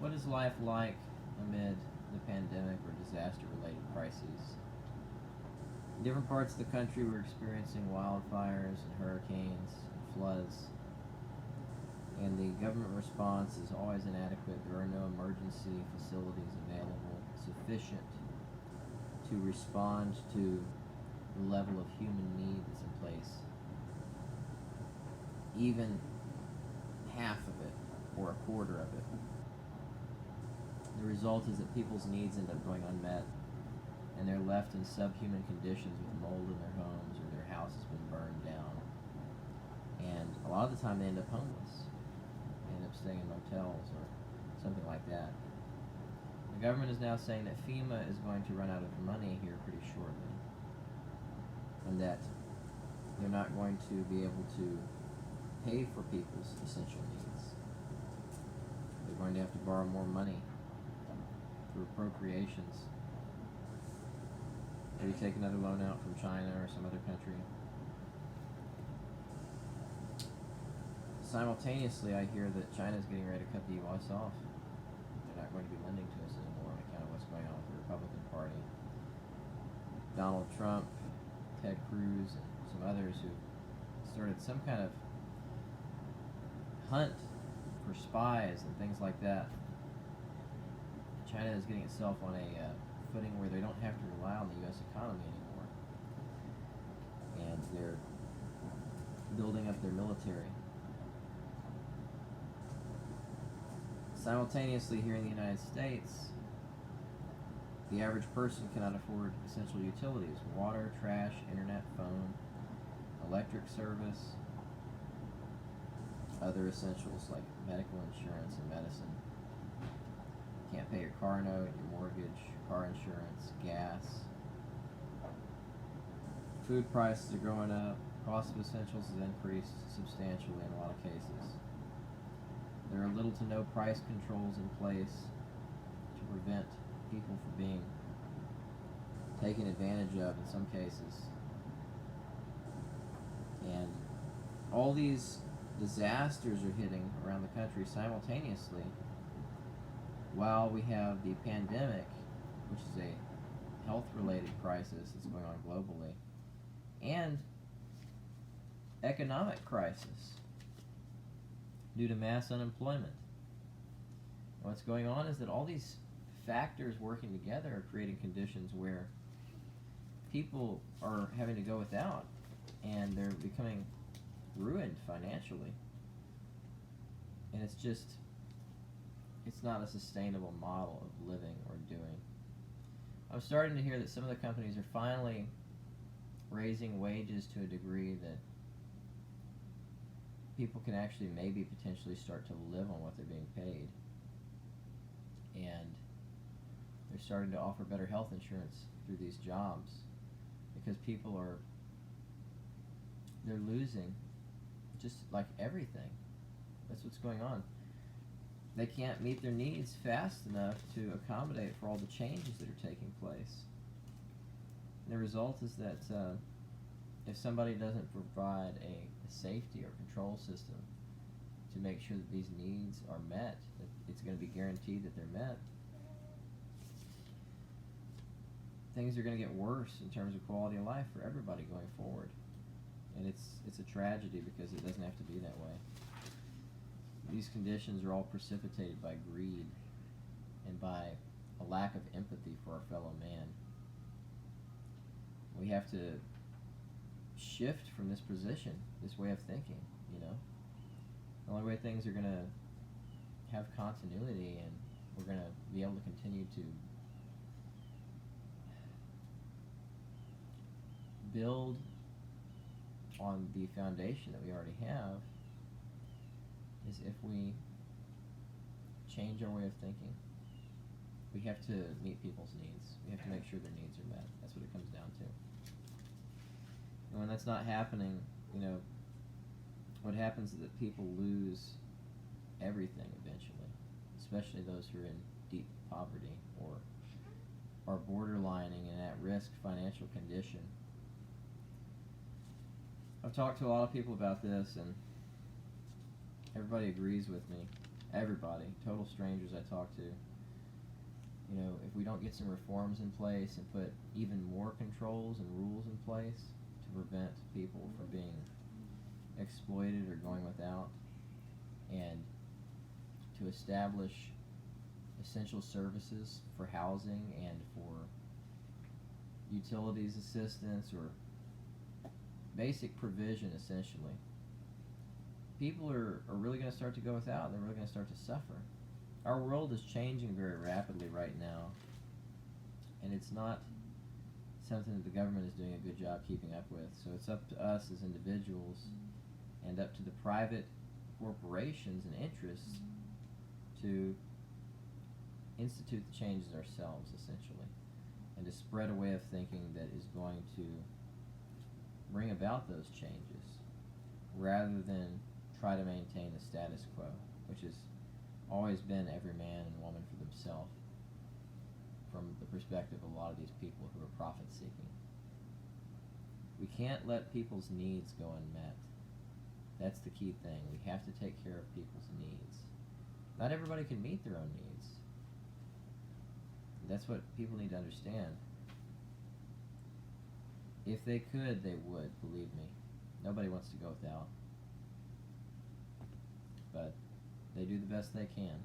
What is life like amid the pandemic or disaster-related crises? In different parts of the country, we're experiencing wildfires and hurricanes and floods, and the government response is always inadequate. There are no emergency facilities available sufficient to respond to the level of human need that's in place. Even half of it, or a quarter of it. The result is that people's needs end up going unmet, and they're left in subhuman conditions with mold in their homes, or their house has been burned down. And a lot of the time they end up homeless. They end up staying in motels or something like that. The government is now saying that FEMA is going to run out of money here pretty shortly, and that they're not going to be able to pay for people's essential needs. They're going to have to borrow more money through appropriations. Maybe take another loan out from China or some other country. Simultaneously, I hear that China's getting ready to cut the U.S. off. They're not going to be lending to us anymore on account of what's going on with the Republican Party. Donald Trump, Ted Cruz, and some others who started some kind of hunt for spies and things like that. China is getting itself on a footing where they don't have to rely on the U.S. economy anymore. And they're building up their military. Simultaneously, here in the United States, the average person cannot afford essential utilities: water, trash, internet, phone, electric service, other essentials like medical insurance and medicine. You can't pay your car note, your mortgage, car insurance, gas. Food prices are going up. Cost of essentials has increased substantially in a lot of cases. There are little to no price controls in place to prevent people from being taken advantage of in some cases. And all these disasters are hitting around the country simultaneously while we have the pandemic, which is a health-related crisis that's going on globally, and economic crisis due to mass unemployment. What's going on is that all these factors working together are creating conditions where people are having to go without, and they're becoming ruined financially. And it's not a sustainable model of living or doing. I'm starting to hear that some of the companies are finally raising wages to a degree that people can actually maybe potentially start to live on what they're being paid. And they're starting to offer better health insurance through these jobs because they're losing just like everything. That's what's going on. They can't meet their needs fast enough to accommodate for all the changes that are taking place. And the result is that if somebody doesn't provide a safety or control system to make sure that these needs are met, that it's going to be guaranteed that they're met, things are going to get worse in terms of quality of life for everybody going forward. And it's a tragedy because it doesn't have to be that way. These conditions are all precipitated by greed and by a lack of empathy for our fellow man. We have to shift from this position, this way of thinking, you know. The only way things are going to have continuity and we're going to be able to continue to build on the foundation that we already have is if we change our way of thinking. We have to meet people's needs. We have to make sure their needs are met. That's what it comes down to. And when that's not happening, you know, what happens is that people lose everything eventually, especially those who are in deep poverty or are borderlining an at-risk financial condition. I've talked to a lot of people about this, and everybody agrees with me. everybody, total strangers I talk to. You know, if we don't get some reforms in place and put even more controls and rules in place to prevent people from being exploited or going without, and to establish essential services for housing and for utilities assistance or basic provision, essentially, people are really going to start to go without, and they're really going to start to suffer. Our world is changing very rapidly right now, and it's not something that the government is doing a good job keeping up with. So it's up to us as individuals and up to the private corporations and interests to institute the changes ourselves, essentially, and to spread a way of thinking that is going to bring about those changes rather than try to maintain the status quo, which has always been every man and woman for themselves from the perspective of a lot of these people who are profit seeking. We can't let people's needs go unmet. That's the key thing. We have to take care of people's needs. Not everybody can meet their own needs. That's what people need to understand. If they could, they would, believe me. Nobody wants to go without. But they do the best they can.